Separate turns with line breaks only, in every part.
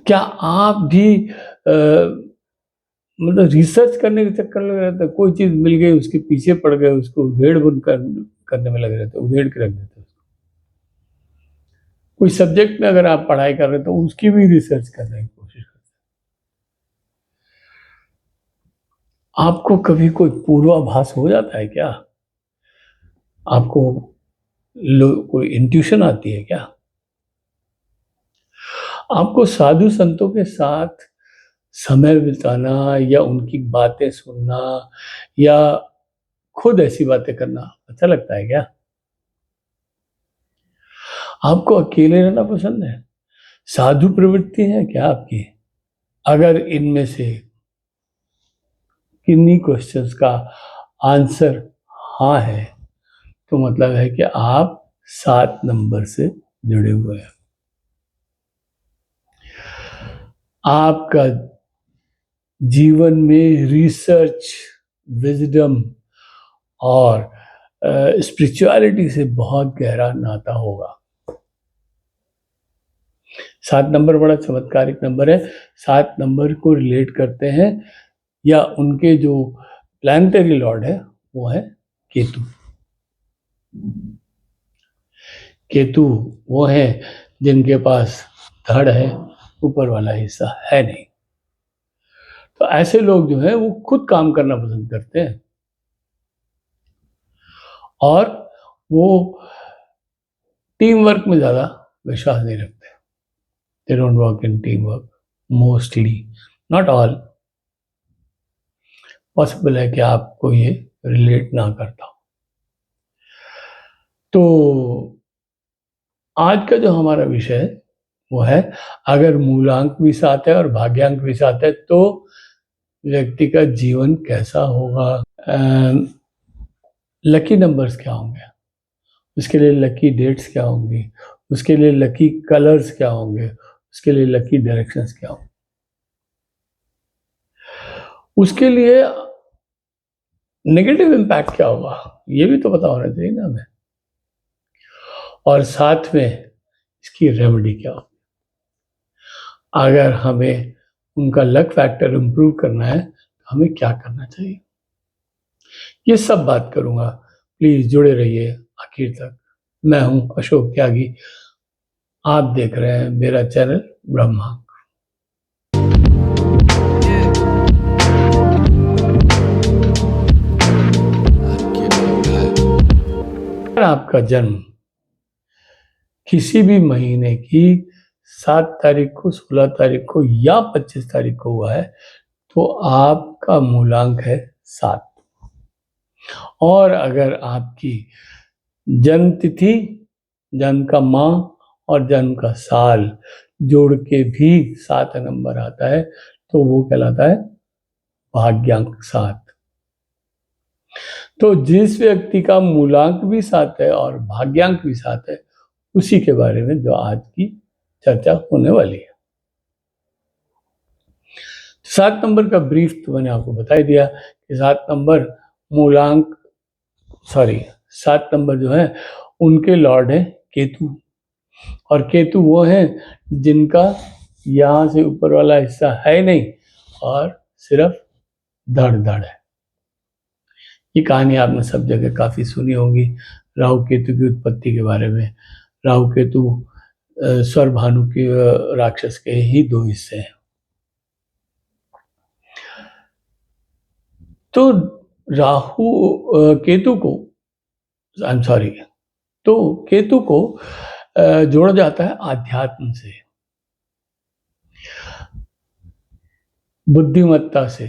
क्या आप भी मतलब रिसर्च करने के चक्कर में लगे रहते हैं? कोई चीज़ मिल गई, उसके पीछे पड़ गए, उसको उधेड़-बुन करने में लगे रहते हैं, उधेड़ के रख देते हैं उसको। कोई सब्जेक्ट में अगर आप पढ़ाई कर रहे हैं, तो उसकी भी रिसर्च करने की कोशिश करते हैं। आपको कभी कोई पूर्वाभास हो जाता है क्या? आपको कोई इंट्यूशन आती है क्या? आपको साधु संतों के साथ समय बिताना या उनकी बातें सुनना या खुद ऐसी बातें करना अच्छा लगता है क्या? आपको अकेले रहना पसंद है? साधु प्रवृत्ति है क्या आपकी? अगर इनमें से किन्हीं क्वेश्चंस का आंसर हाँ है, तो मतलब है कि आप 7 नंबर से जुड़े हुए हैं। आपका जीवन में रिसर्च, विजडम और स्पिरिचुअलिटी से बहुत गहरा नाता होगा। 7 नंबर बड़ा चमत्कारिक नंबर है। 7 नंबर को रिलेट करते हैं या उनके जो प्लैनेटरी लॉर्ड है वो है केतु। केतु वो है जिनके पास धड़ है, ऊपर वाला हिस्सा है नहीं। तो ऐसे लोग जो है वो खुद काम करना पसंद करते हैं और वो टीम वर्क में ज़्यादा विश्वास नहीं रखते। They don't work in teamwork mostly, not all. Possible है कि आपको ये रिलेट ना करता हो। तो आज का जो हमारा विषय है वो है, अगर मूलांक भी साथ है और भाग्यांक भी साथ है तो व्यक्ति का जीवन कैसा होगा। लकी नंबर्स क्या होंगे, उसके लिए लकी डेट्स क्या होंगी, उसके लिए लकी कलर्स क्या होंगे, उसके लिए लकी डायरेक्शंस क्या होंगे, उसके लिए नेगेटिव इम्पैक्ट क्या होगा, ये भी तो पता होना चाहिए ना हमें। और साथ में इसकी रेमेडी क्या होगी। अगर हमें उनका लक फैक्टर इंप्रूव करना है तो हमें क्या करना चाहिए, ये सब बात करूंगा। प्लीज जुड़े रहिए आखिर तक। मैं हूं अशोक त्यागी, आप देख रहे हैं मेरा चैनल ब्रह्मांक। अगर आपका जन्म किसी भी महीने की 7 तारीख को, 16 तारीख को या 25 तारीख को हुआ है तो आपका मूलांक है 7। और अगर आपकी जन्म तिथि, जन्म का माह और जन्म का साल जोड़ के भी 7 नंबर आता है तो वो कहलाता है भाग्यांक 7। तो जिस व्यक्ति का मूलांक भी 7 है और भाग्यांक भी 7 है, उसी के बारे में जो आज की चर्चा होने वाली है। 7 नंबर का ब्रीफ तो मैंने आपको बता ही दिया कि 7 नंबर मूलांक 7 नंबर जो है उनके लॉर्ड है केतु। और केतु वो है जिनका यहाँ से ऊपर वाला हिस्सा है नहीं और सिर्फ धड़ है। ये कहानी आपने सब जगह काफी सुनी होगी, राहु केतु की उत्पत्ति के बारे में। राहु केतु स्वर भानु के राक्षस के ही 2 हिस्से हैं। तो राहु केतु को तो केतु को जोड़ा जाता है आध्यात्म से, बुद्धिमत्ता से,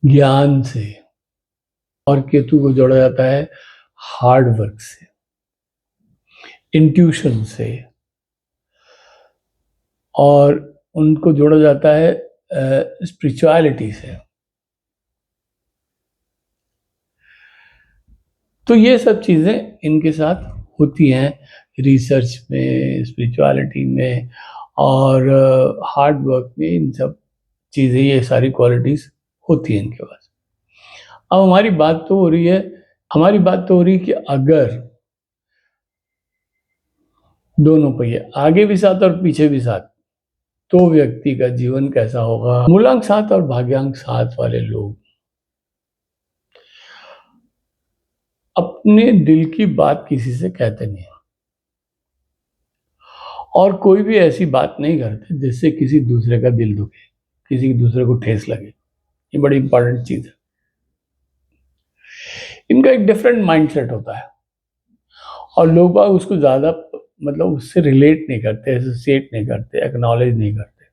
ज्ञान से, और केतु को जोड़ा जाता है हार्ड वर्क से, इंट्यूशन से, और उनको जोड़ा जाता है स्पिरिचुअलिटी से। तो ये सब चीज़ें इनके साथ होती हैं रिसर्च में, स्पिरिचुअलिटी में और हार्ड वर्क में। इन सब चीज़ें, ये सारी क्वालिटीज़ होती हैं इनके पास। अब हमारी बात तो हो रही है कि अगर दोनों पहिए, आगे भी 7 और पीछे भी 7, तो व्यक्ति का जीवन कैसा होगा? मूलांक 7 और भाग्यांक 7 वाले लोग अपने दिल की बात किसी से कहते नहीं और कोई भी ऐसी बात नहीं करते जिससे किसी दूसरे का दिल दुखे, किसी दूसरे को ठेस लगे। ये बड़ी इंपॉर्टेंट चीज है। इनका एक डिफरेंट माइंडसेट होता है और लोग बाग उसको ज्यादा मतलब उससे रिलेट नहीं करते, एसोसिएट नहीं करते, एक्नॉलेज नहीं करते।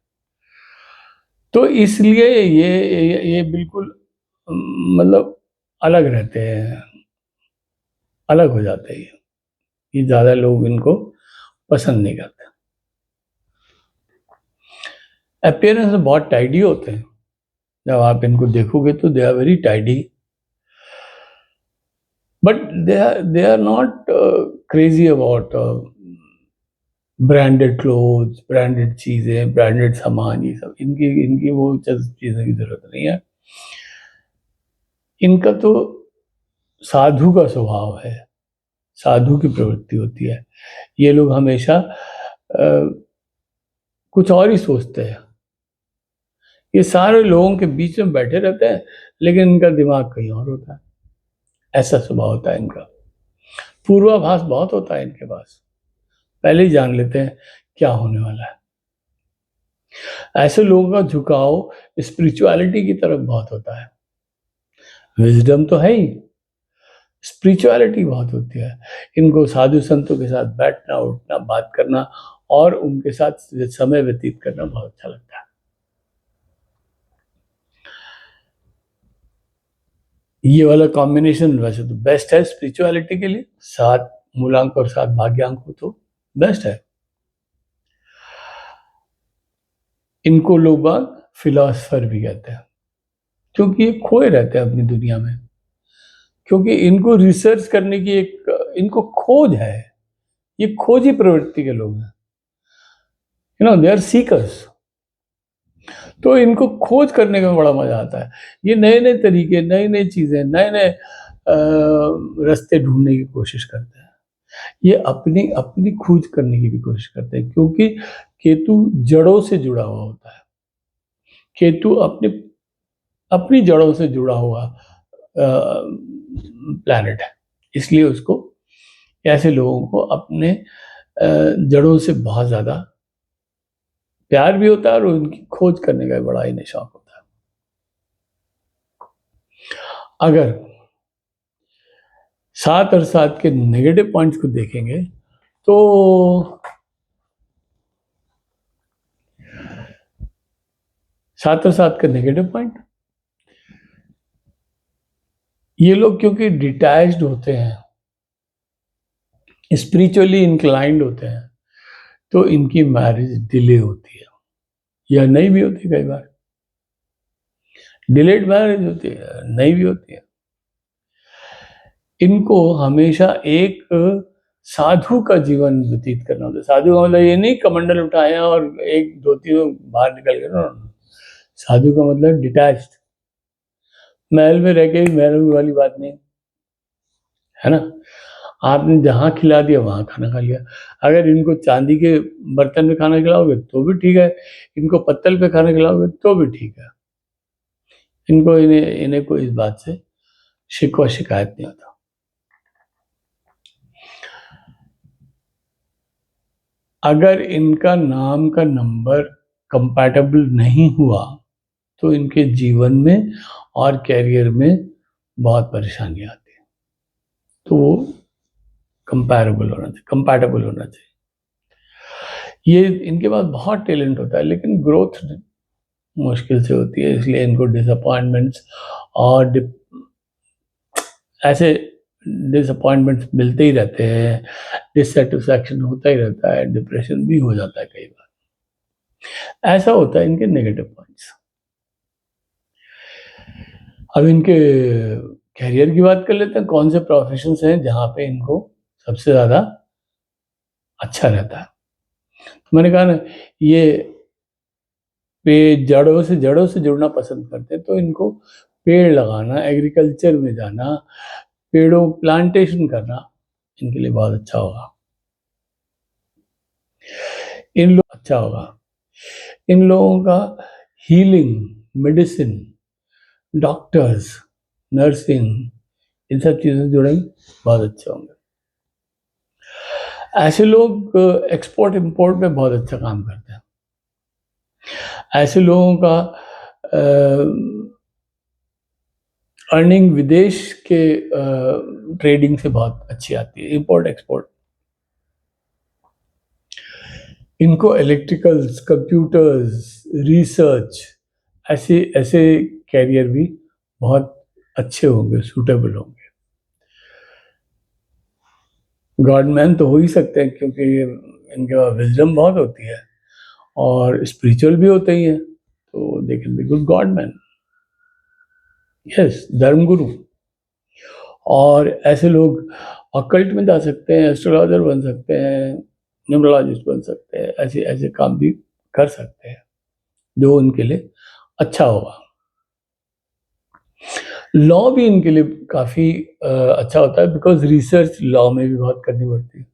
तो इसलिए ये बिल्कुल मतलब अलग रहते हैं, अलग हो जाते हैं। ये ज्यादा लोग इनको पसंद नहीं करते। अपीयरेंस में बहुत टाइडी होते हैं। जब आप इनको देखोगे तो they are very tidy, but they are not crazy about branded clothes, branded चीजें, ब्रांडेड सामान, ये सब इनकी इनकी वो चीजों की जरूरत नहीं है। इनका तो साधु का स्वभाव है, साधु की प्रवृत्ति होती है। ये लोग हमेशा कुछ और ही सोचते हैं। ये सारे लोगों के बीच में बैठे रहते हैं लेकिन इनका दिमाग कहीं और होता है। ऐसा स्वभाव होता है इनका। पूर्वाभास बहुत होता है इनके पास, पहले ही जान लेते हैं क्या होने वाला है। ऐसे लोगों का झुकाव स्पिरिचुअलिटी की तरफ बहुत होता है। विजडम तो है ही, स्पिरिचुअलिटी बहुत होती है। इनको साधु संतों के साथ बैठना, उठना, बात करना और उनके साथ समय व्यतीत करना बहुत अच्छा लगता है। ये वाला कॉम्बिनेशन वैसे तो बेस्ट है स्पिरिचुअलिटी के लिए। 7 मूलांक और 7 भाग्यांक हो तो बेस्ट है। इनको लोग बाग फिलोसफर भी कहते हैं क्योंकि ये खोए रहते हैं अपनी दुनिया में, क्योंकि इनको रिसर्च करने की एक इनको खोज है। ये खोजी प्रवृत्ति के लोग हैं, दे आर सीकर्स। तो इनको खोज करने में बड़ा मजा आता है। ये नए नए तरीके, नई नई चीजें, नए नए रास्ते ढूंढने की कोशिश करते हैं। ये अपनी अपनी खोज करने की भी कोशिश करते हैं क्योंकि केतु जड़ों से जुड़ा हुआ होता है। केतु अपने अपनी जड़ों से जुड़ा हुआ प्लैनेट है, इसलिए उसको ऐसे लोगों को अपने जड़ों से बहुत ज्यादा प्यार भी होता है और उनकी खोज करने का बड़ा ही शौक होता है। अगर 7 और 7 के नेगेटिव पॉइंट्स को देखेंगे तो 7 और 7 का नेगेटिव पॉइंट, ये लोग क्योंकि डिटैच्ड होते हैं, स्पिरिचुअली इंक्लाइंड होते हैं, तो इनकी मैरिज डिले होती है या नहीं भी होती। कई बार डिलेड मैरिज होती है, नहीं भी होती है। इनको हमेशा एक साधु का जीवन व्यतीत करना होता है। साधु का मतलब ये नहीं कमंडल उठाए और एक धोती में बाहर निकल गए ना। साधु का मतलब डिटैच्ड, महल में रह के भी महल वाली बात नहीं है ना। आपने जहां खिला दिया वहां खाना खा लिया। अगर इनको चांदी के बर्तन में खाना खिलाओगे तो भी ठीक है, इनको पत्तल पे खाना खिलाओगे तो भी ठीक है। इनको इन्हें इन्हें कोई इस बात से शिकवा शिकायत नहीं होता। अगर इनका नाम का नंबर कंपैटिबल नहीं हुआ तो इनके जीवन में और कैरियर में बहुत परेशानी आती है। तो वो कंपैटिबल होना चाहिए। ये इनके पास बहुत टैलेंट होता है लेकिन ग्रोथ मुश्किल से होती है, इसलिए इनको डिसअपॉइंटमेंट्स और ऐसे डिसअपॉइंटमेंट्स मिलते ही रहते हैं, डिससेटिस्फैक्शन होता ही रहता है, डिप्रेशन भी हो जाता है कई बार। ऐसा होता है इनके नेगेटिव पॉइंट्स। अब इनके कैरियर की बात कर लेते हैं। कौन से प्रोफेशंस हैं जहां पे इनको सबसे ज्यादा अच्छा रहता है। तो मैंने कहा ना, ये जड़ों से जुड़ना पसंद करते हैं, तो इनको पेड़ लगाना, एग्रीकल्चर में जाना, पेड़ों प्लांटेशन करना इनके लिए बहुत अच्छा होगा। इन लोग अच्छा होगा। इन लोगों का हीलिंग, मेडिसिन, डॉक्टर्स, नर्सिंग, इन सब चीज़ों से जुड़े बहुत अच्छे होंगे। ऐसे लोग एक्सपोर्ट इंपोर्ट में बहुत अच्छा काम करते हैं। ऐसे लोगों का अर्निंग विदेश के ट्रेडिंग से बहुत अच्छी आती है, इंपोर्ट एक्सपोर्ट। इनको इलेक्ट्रिकल्स, कंप्यूटर्स, रिसर्च, ऐसे ऐसे कैरियर भी बहुत अच्छे होंगे, सूटेबल होंगे। गॉडमैन तो हो ही सकते हैं क्योंकि इनके पास विजडम बहुत होती है और स्पिरिचुअल भी होते ही हैं, तो they can be good godman. Yes, धर्मगुरु। और ऐसे लोग ऑकल्ट में जा सकते हैं, एस्ट्रोलॉजर बन सकते हैं, न्यूमरोलॉजिस्ट बन सकते हैं, ऐसे ऐसे काम भी कर सकते हैं जो उनके लिए अच्छा होगा। लॉ भी इनके लिए काफ़ी अच्छा होता है, बिकॉज रिसर्च लॉ में भी बहुत करनी पड़ती है।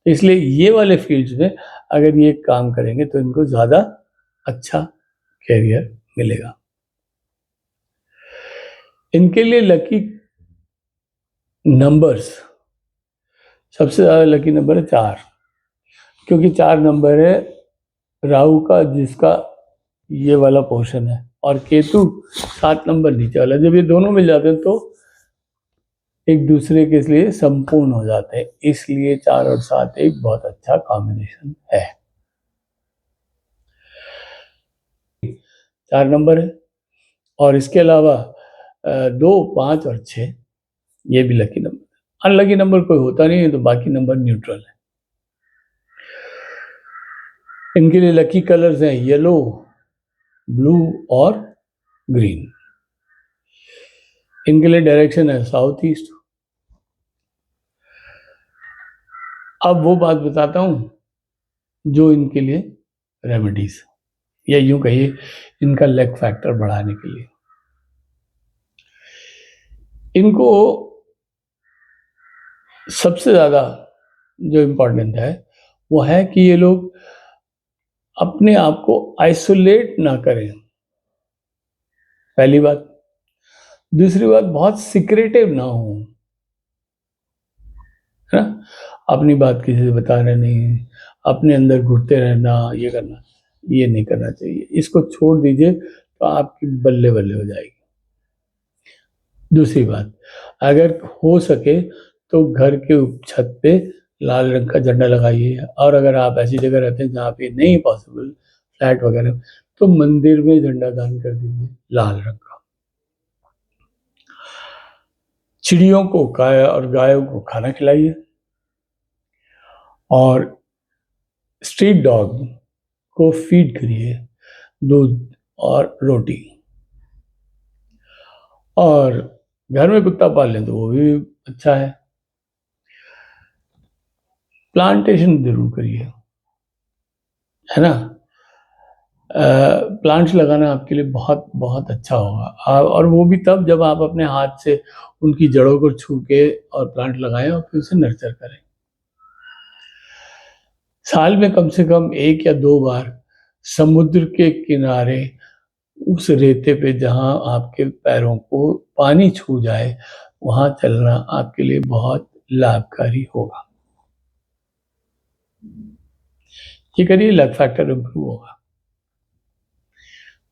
इसलिए ये वाले फील्ड्स में अगर ये काम करेंगे तो इनको ज़्यादा अच्छा कैरियर मिलेगा। इनके लिए लकी नंबर्स, सबसे ज़्यादा लकी नंबर है 4, क्योंकि 4 नंबर है राहु का, जिसका ये वाला पोर्शन है, और केतु 7 नंबर नीचे वाला। जब ये दोनों मिल जाते हैं तो एक दूसरे के लिए संपूर्ण हो जाते हैं, इसलिए 4 और 7 एक बहुत अच्छा कॉम्बिनेशन है। 4 नंबर है, और इसके अलावा 2, 5 और 6 ये भी लकी नंबर। अनलकी नंबर कोई होता नहीं है, तो बाकी नंबर न्यूट्रल है। इनके लिए लकी कलर्स हैं येलो, ब्लू और ग्रीन। इनके लिए डायरेक्शन है साउथ ईस्ट। अब वो बात बताता हूं जो इनके लिए रेमेडीज, या यूं कहिए इनका लक फैक्टर बढ़ाने के लिए। इनको सबसे ज़्यादा जो इम्पोर्टेंट है वो है कि ये लोग अपने आप को आइसोलेट ना करें, पहली बात। दूसरी बात, बहुत सिक्रेटिव ना हो, है ना। अपनी बात किसी से बताना नहीं, अपने अंदर घुटते रहना, ये करना, ये नहीं करना चाहिए। इसको छोड़ दीजिए तो आपकी बल्ले बल्ले हो जाएगी। दूसरी बात, अगर हो सके तो घर के छत पे लाल रंग का झंडा लगाइए, और अगर आप ऐसी जगह रहते हैं जहाँ पे नहीं पॉसिबल, फ्लैट वगैरह, तो मंदिर में झंडा दान कर दीजिए लाल रंग का। चिड़ियों को और गायों को खाना खिलाइए, और स्ट्रीट डॉग को फीड करिए दूध और रोटी। और घर में कुत्ता पाल लें तो वो भी अच्छा है। प्लांटेशन जरूर करिए, है ना। प्लांट्स लगाना आपके लिए बहुत बहुत अच्छा होगा, और वो भी तब जब आप अपने हाथ से उनकी जड़ों को छू के और प्लांट लगाएं और फिर उसे नर्चर करें। साल में कम से कम 1 या 2 बार समुद्र के किनारे उस रेते पे जहां आपके पैरों को पानी छू जाए, वहां चलना आपके लिए बहुत लाभकारी होगा। ये करिए, लक फैक्टर इंप्रूव होगा।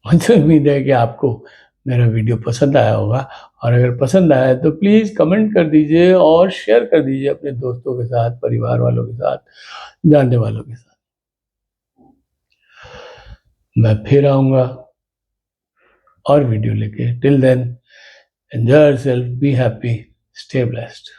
मुझे उम्मीद है कि आपको मेरा वीडियो पसंद आया होगा, और अगर पसंद आया तो प्लीज़ कमेंट कर दीजिए और शेयर कर दीजिए अपने दोस्तों के साथ, परिवार वालों के साथ, जानने वालों के साथ। मैं फिर आऊँगा और वीडियो लेके। Till then, enjoy yourself, be happy, stay blessed.